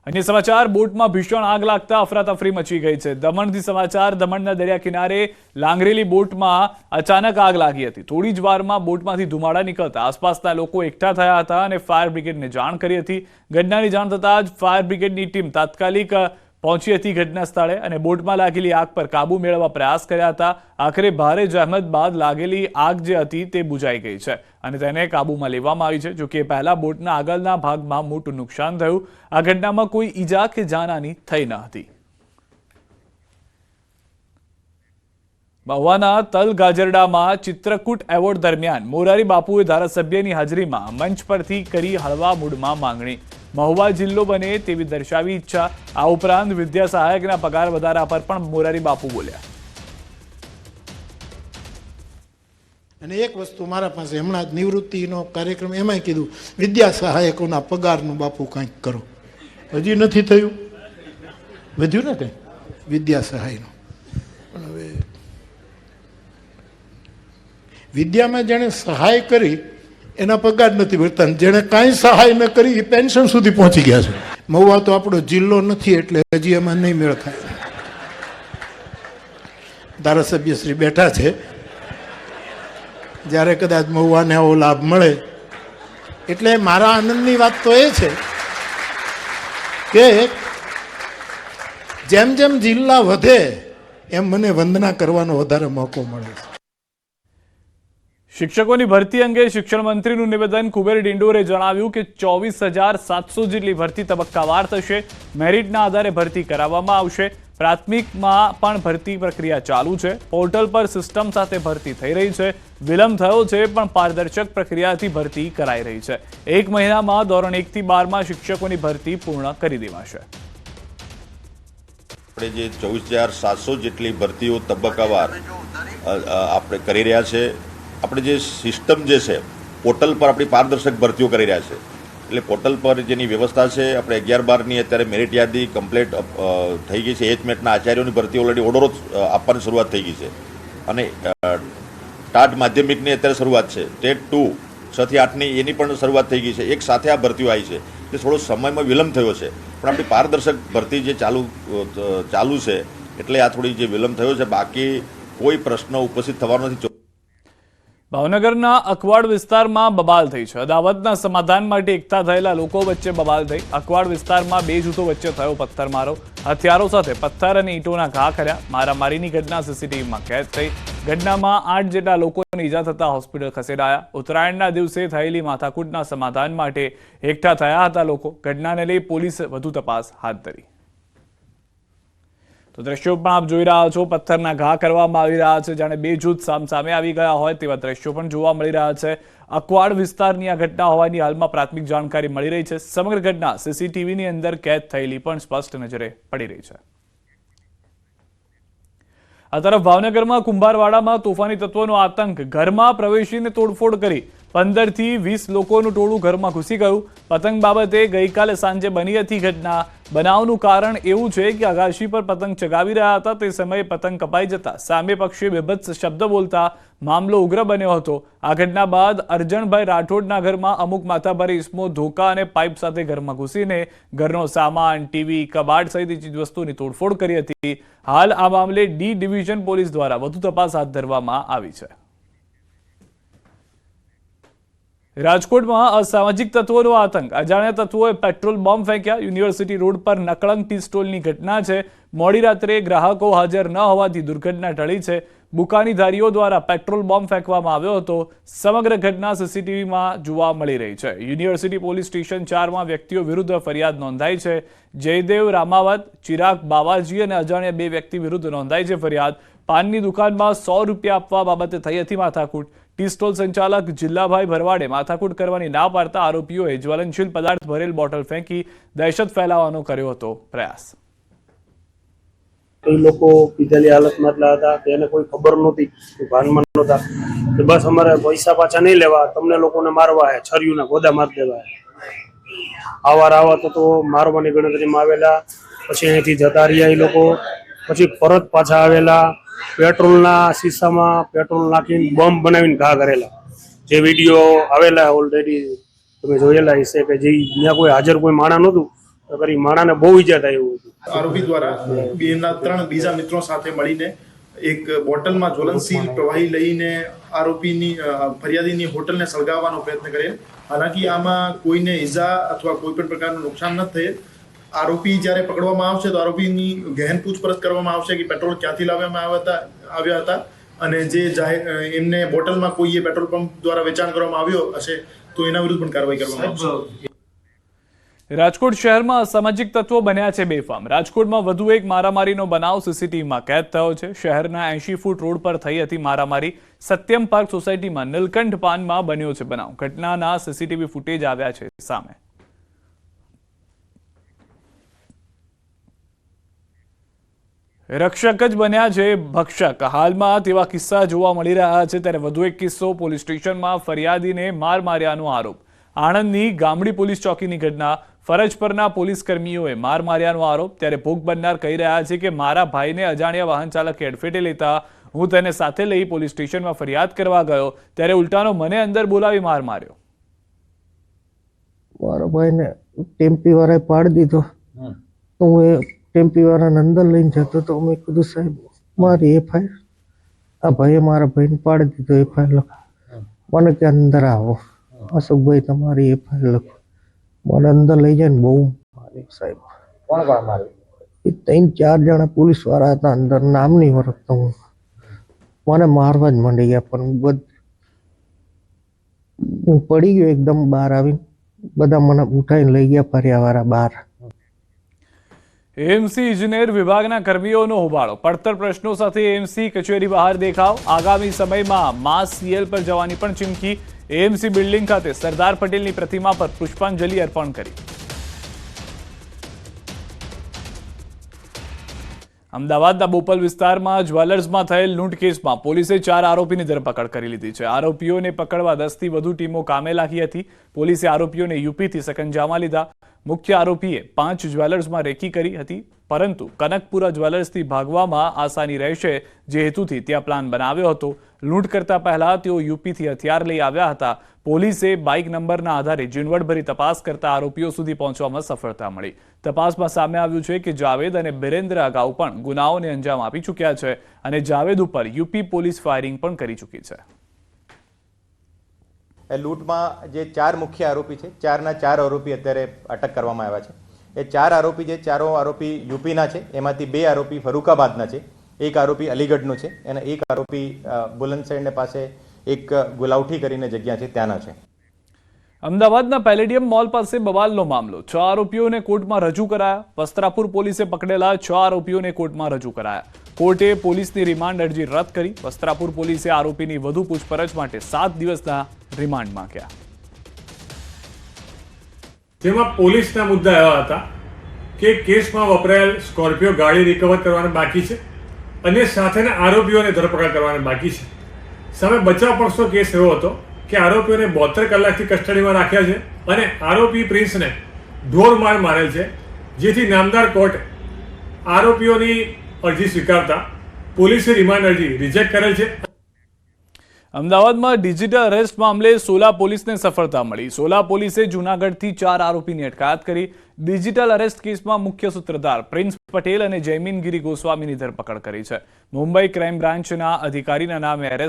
अन्य समाचार बोटમાં ભીષણ આગ લાગતા અફરાતફરી મચી ગઈ છે। દમણથી સમાચાર। દમણના દરિયા કિનારે લાંગરેલી બોટમાં અચાનક આગ લાગી હતી। થોડી જ વારમાં બોટમાંથી ધુમાડા નીકળતા આસપાસના લોકો એકઠા થયા હતા અને ફાયર બ્રિગેડને જાણ કરી હતી। ઘટનાની જાણ થતાં જ ફાયર બ્રિગેડની ટીમ તાત્કાલિક પહોંચી હતી ઘટના સ્થળે અને બોટમાં લાગેલી આગ પર કાબુ મેળવવા પ્રયાસ કર્યા હતા। આખરે ભારે જહેમત બાદ લાગેલી આગ જે હતી તે બુઝાઈ ગઈ છે અને તેને કાબૂમાં લેવામાં આવી છે। જો કે પહેલા બોટના આગળના ભાગમાં મોટું નુકસાન થયું। આ ઘટનામાં કોઈ ઈજા કે જાનહાની થઈ ન હતી। મહુવાના તલ ગાજરડામાં ચિત્રકૂટ એવોર્ડ દરમિયાન મોરારી બાપુએ ધારાસભ્યની હાજરીમાં મંચ પરથી કરી હળવા મૂડમાં માંગણી। મહુવા જિલ્લો બને તેવી દર્શાવી ઈચ્છા। આ ઉપરાંત વિદ્યા સહાયકના પગાર વધારા પર પણ મોરારી બાપુ બોલ્યા। અને એક વસ્તુ મારા પાસે હમણાં જ નિવૃત્તિનો કાર્યક્રમ એમાંય કીધું વિદ્યા સહાયકોના પગારનું બાપુ કંઈક કરો। હજી નથી થયું, વધ્યું ને કંઈ વિદ્યા સહાયનું। પણ હવે વિદ્યામાં જેણે સહાય કરી એના પગાર નથી ભરતા, જેણે કાંઈ સહાય ન કરી એ પેન્શન સુધી પહોંચી ગયા છે। મહુવા તો આપણો જિલ્લો નથી એટલે હજી એમાં નહીં મેળ ખાય। ધારાસભ્ય શ્રી બેઠા છે, જ્યારે કદાચ મહુવાને આવો લાભ મળે એટલે મારા આનંદની વાત તો એ છે કે જેમ જેમ જિલ્લા વધે એમ મને વંદના કરવાનો વધારે મોકો મળે છે। શિક્ષકોની ભરતી અંગે શિક્ષણ મંત્રીનું નિવેદન। કુબેર ડિંડોરે જણાવ્યું કે 24,700 જેટલી ભરતી તબક્કાવાર થશે। મેરિટના આધારે ભરતી કરાવવામાં આવશે। પ્રાથમિકમાં પણ ભરતી પ્રક્રિયા ચાલુ છે। પોર્ટલ પર સિસ્ટમ સાથે ભરતી થઈ રહી છે। વિલંબ થયો છે પણ પારદર્શક પ્રક્રિયાથી ભરતી કરાઈ રહી છે। 1 મહિનામાં ધોરણ 1 થી 12માં શિક્ષકોની ભરતી પૂર્ણ કરી દેવાશે। આપણે જે 24,700 જેટલી ભરતીઓ તબક્કાવાર આપણે કરી રહ્યા છે। આપણે જે સિસ્ટમ જે છે પોર્ટલ પર આપણી પારદર્શક ભરતીઓ કરી રહ્યા છે। એટલે પોર્ટલ પર જેની વ્યવસ્થા છે આપણે 11-12ની અત્યારે મેરિટ યાદી કમ્પ્લીટ થઈ ગઈ છે। એચમેટના આચાર્યોની ભરતી ઓલરેડી ઓર્ડરો આપવાની શરૂઆત થઈ ગઈ છે અને ટાટ માધ્યમિકની અત્યારે શરૂઆત છે। ટેટ 2 6 થી 8ની એની પણ શરૂઆત થઈ ગઈ છે। એક સાથે આ ભરતીઓ આવી છે એટલે થોડો સમયમાં વિલંબ થયો છે પણ આપણી પારદર્શક ભરતી જે ચાલુ છે એટલે આ થોડી જે વિલંબ થયો છે, બાકી કોઈ પ્રશ્ન ઉપસ્થિત થવાનો નથી। ભાવનગરના અકવાડ વિસ્તારમાં બબાલ થઈ છે। અદાવતના સમાધાન માટે એકઠા થયેલા લોકો વચ્ચે બબાલ થઈ। અકવાડ વિસ્તારમાં 2 જૂથો વચ્ચે થયો પથ્થરમારો। હથિયારો સાથે પથ્થર અને ઈંટોના ઘા કર્યા। મારામારીની ઘટના સીસીટીવીમાં કેદ થઈ। ઘટનામાં 8 જેટલા લોકોને ઈજા થતા હોસ્પિટલ ખસેડાયા। ઉત્તરાયણના દિવસે થયેલી માથાકૂટના સમાધાન માટે એકઠા થયા હતા લોકો। ઘટનાને લઈ પોલીસે વધુ તપાસ હાથ ધરી। તો દ્રશ્યો પણ આપ જોઈ રહ્યા છો, પથ્થરના ઘા કરવામાં આવી રહ્યા છે, જાણે 2 જૂથ સામસામે આવી ગયા હોય તેવા દ્રશ્યો પણ જોવા મળી રહ્યા છે। અકવાડ વિસ્તારની આ ઘટના હોવાની હાલમાં પ્રાથમિક જાણકારી મળી રહી છે। સમગ્ર ઘટના સીસીટીવીની અંદર કેદ થયેલી પણ સ્પષ્ટ નજરે પડી રહી છે। આ તરફ ભાવનગરમાં કુંભારવાડામાં તોફાની તત્વોનો આતંક। ઘરમાં પ્રવેશીને તોડફોડ કરી 15 થી 20 લોકોનું ટોળું ઘરમાં ઘૂસી ગયું। પતંગ બાબતે ગઈકાલે સાંજે બની હતી ઘટના। બનાવનું કારણ એવું છે કે આગાશી પર પતંગ ચગાવી રહ્યા હતા તે સમયે પતંગ કપાઈ જતા સામે પક્ષે બેભત્સ શબ્દ બોલતા મામલો ઉગ્ર બન્યો હતો। આ ઘટના બાદ અરજણભાઈ રાઠોડના ઘરમાં અમુક માથાભારે ઇસમો ધોકા અને પાઇપ સાથે ઘરમાં ઘૂસીને ઘરનો સામાન, ટીવી, કબાટ સહિતની ચીજવસ્તુની તોડફોડ કરી હતી। હાલ આ મામલે ડી ડિવિઝન પોલીસ દ્વારા વધુ તપાસ હાથ ધરવામાં આવી છે। રાજકોટમાં અસામાજિક તત્વોનો આતંક। અજાણ્યા તત્વોએ પેટ્રોલ બોમ્બ ફેંક્યા। યુનિવર્સિટી રોડ પર નકળંગ ટી સ્ટોલની ઘટના છે। મોડી રાત્રે ગ્રાહકો હાજર ન હોવાથી દુર્ઘટના ટળી છે। બુકાનીધારીઓ દ્વારા પેટ્રોલ બોમ્બ ફેંકવામાં આવ્યો હતો। સમગ્ર ઘટના સીસીટીવીમાં જોવા મળી રહી છે। યુનિવર્સિટી પોલીસ સ્ટેશન 4માં વ્યક્તિઓ વિરુદ્ધ ફરિયાદ નોંધાઈ છે। જયદેવ રામાવત, ચિરાગ બાવાજી અને અજાણ્યા 2 વ્યક્તિ વિરુદ્ધ નોંધાઈ છે ફરિયાદ। પાનની દુકાનમાં 100 રૂપિયા આપવા બાબતે થઈ હતી માથાકૂટ। ટી સ્ટોલ સંચાલક જિલ્લાભાઈ ભરવાડે માથાકૂટ કરવાની ના પાડતા આરોપીઓએ જ્વલનશીલ પદાર્થ ભરેલ બોટલ ફેંકી દહેશત ફેલાવવાનો કર્યો હતો પ્રયાસ। એ લોકો પીધેલી હાલતમાં એટલા હતા કે એને કોઈ ખબર નહોતી, ભાનમાં નહોતા કે બસ અમારે પૈસા પાછા નહીં લેવા, તમને લોકોને મારવા હે, છરીઓના ગોદા મારી દેવા હે। આવા તો મારવાની ગણતરીમાં આવેલા। પછી અહીંથી જતા રહ્યા એ લોકો। પછી પરત પાછા આવેલા। પેટ્રોલના શીશામાં પેટ્રોલ નાખીને બોમ્બ બનાવીને ઘા કરેલા। જે વિડીયો આવેલા ઓલરેડી તમે જોયેલા હશે કે જે ત્યાં કોઈ હાજર કોઈ માણસ નહોતું, અગર એ માણાને બહુ ઈજા થાય એવું હતું. આરોપી દ્વારા બેના 3 બીજા મિત્રો સાથે મળીને એક બોટલમાં જ્વલનશીલ પ્રવાહી લઈને આરોપીની ફરિયાદીની હોટલને સળગાવવાનો પ્રયત્ન કરેલ. હાલાકી આમાં કોઈને ઈજા અથવા કોઈ પણ પ્રકારનું નુકસાન ન થયેલ. આરોપી જ્યારે પકડવામાં આવશે તો આરોપીની ગહેન પૂછપરછ કરવામાં આવશે કે પેટ્રોલ ક્યાંથી લાવવામાં આવ્યા હતા અને જે એમને બોટલમાં કોઈએ પેટ્રોલ પંપ દ્વારા વેચાણ કરવામાં આવ્યો હશે તો એના વિરુદ્ધ પણ કાર્યવાહી કરવામાં આવશે. રાજકોટ શહેરમાં અસામાજિક તત્વો બન્યા છે બેફામ. રાજકોટમાં વધુ એક મારામારીનો બનાવ સીસીટીવીમાં કેદ થયો છે. શહેરના 80 ફૂટ રોડ પર થઈ હતી મારામારી. સત્યમ પાર્ક સોસાયટીમાં નીલકંઠ પાનમાં બન્યો છે બનાવ. ઘટનાના સીસીટીવી ફૂટેજ આવ્યા છે સામે. રક્ષક જ બન્યા છે ભક્ષક. હાલમાં તેવા કિસ્સા જોવા મળી રહ્યા છે. ત્યારે વધુ એક કિસ્સો પોલીસ સ્ટેશનમાં ફરિયાદીને માર માર્યાનો આરોપ. આણંદની ગામડી પોલીસ ચોકીની ઘટના. ફરજ પરના પોલીસ કર્મીઓએ માર માર્યાનો આરોપ. ત્યારે ભોગ બનનાર કહી રહ્યા છે કે મારા ભાઈને અજાણ્યા વાહન ચાલકે અડફેટે લેતા હું તેને સાથે લઈ પોલીસ સ્ટેશનમાં ફરિયાદ કરવા ગયો ત્યારે ઉલટાનો મને અંદર બોલાવી માર માર્યો. મારા ભાઈને ટેમ્પી વાળાએ પાડી દીધો તો હું એ ટેમ્પી વાળાને અંદર લઈને જતો તો મેં કીધું સાહેબ મારી એફઆઈઆર આ ભાઈએ મારા ભાઈને પાડી દીધો એફઆઈઆર લખો. મને કે અંદર આવો અશોકભાઈ તમારી એફઆઈઆર લખો. મને અંદર લઈ જાય ને બહુ માર્યો સાહેબ. કોણ કોણ માર્યું? એ 3-4 જણા પોલીસ વાળા હતા અંદર. નામ નહીં ઓળખતો હું. મને મારવા જ માંડી ગયા પણ હું પડી ગયો એકદમ. બહાર આવીને બધા મને ઉઠાઈને લઈ ગયા ફર્યાવાળા બહાર. એએમસી ઇજનેર વિભાગના કર્મીઓનો હોબાળો. પડતર પ્રશ્નો સાથે એએમસી કચેરી બહાર દેખાવ. આગામી સમયમાં માસ સીએલ પર જવાની પણ ચીમકી. એએમસી બિલ્ડિંગ ખાતે સરદાર પટેલની પ્રતિમા પર પુષ્પાંજલિ અર્પણ કરી. અમદાવાદના બોપલ વિસ્તારમાં જ્વેલર્સમાં થયેલ લૂંટ કેસમાં પોલીસે 4 આરોપીની ધરપકડ કરી લીધી છે. આરોપીઓને પકડવા 10થી વધુ ટીમો કામે લાગી હતી. પોલીસે આરોપીઓને યુપીથી સકંજામાં લીધા. મુખ્ય આરોપીએ 5 જ્વેલર્સમાં રેકી કરી હતી પરંતુ કનકપુરા જ્વેલર્સથી ભાગવામાં આસાની રહેશે જે હેતુથી ત્યાં પ્લાન બનાવ્યો હતો. લૂંટ કરતા પહેલા તેઓ યુપીથી હથિયાર લઈ આવ્યા હતા. પોલીસે બાઇક નંબરના આધારે ઝીણવટભરી તપાસ કરતા આરોપીઓ સુધી પહોંચવામાં સફળતા મળી. તપાસમાં સામે આવ્યું છે કે જાવેદ અને બિરેન્દ્ર અગાઉ પણ ગુનાઓને અંજામ આપી ચૂક્યા છે અને જાવેદ ઉપર યુપી પોલીસ ફાયરિંગ પણ કરી ચૂકી છે. લૂંટમાં જે 4 મુખ્ય આરોપી છે 4ના 4 આરોપી અત્યારે અટક કરવામાં આવ્યા છે. એ 4 આરોપી જે 4 આરોપી યુપીના છે એમાંથી 2 આરોપી ફરૂખાબાદના છે, 1 આરોપી અલીગઢનો છે અને 1 આરોપી બુલંદશહેરને પાસે એક ગુલાવઠી કરીને જગ્યા છે ત્યાંના છે. અમદાવાદના પેલેડિયમ મોલ પાસે બવાલનો મામલો. 6 આરોપીઓને કોર્ટમાં રજૂ કરાયા. વસ્ત્રાપુર પોલીસે પકડેલા 6 આરોપીઓને કોર્ટમાં રજૂ કરાયા. કોર્ટે પોલીસની રિમાન્ડ અરજી રદ કરી. વસ્ત્રાપુર પોલીસે આરોપીની વધુ પૂછપરછ માટે 7 દિવસના રિમાન્ડ માંગ્યા. જેમાં પોલીસના મુદ્દા એવા હતા કે કેસમાં વપરાયેલ સ્કોર્પિયો ગાડી રિકવર કરવાના બાકી છે અને સાથેના આરોપીઓને ધરપકડ કરવાના બાકી છે. સામે બચાવ પક્ષનો કેસ એવો હતો કે આરોપીઓને 72 કલાકથી કસ્ટડીમાં રાખ્યા છે અને આરોપી પ્રિન્સને ઢોર માર મારેલ છે, જેથી નામદાર કોર્ટે આરોપીઓની અરજી સ્વીકારતા પોલીસે રિમાન્ડ અરજી રિજેક્ટ કરેલ છે. અમદાવાદમાં ડિજિટલ અરેસ્ટ મામલે સોલા પોલીસને સફળતા મળી. સોલા પોલીસે જૂનાગઢથી 4 આરોપીની અટકાયત કરી. ડિજિટલ અરેસ્ટ કેસમાં મુખ્ય સૂત્રધાર પ્રિન્સ પટેલ અને જયમીન ગિરી ગોસ્વામીની ધરપકડ કરી છે. મુંબઈ ક્રાઇમ બ્રાન્ચના અધિકારીના નામે એરેસ્ટ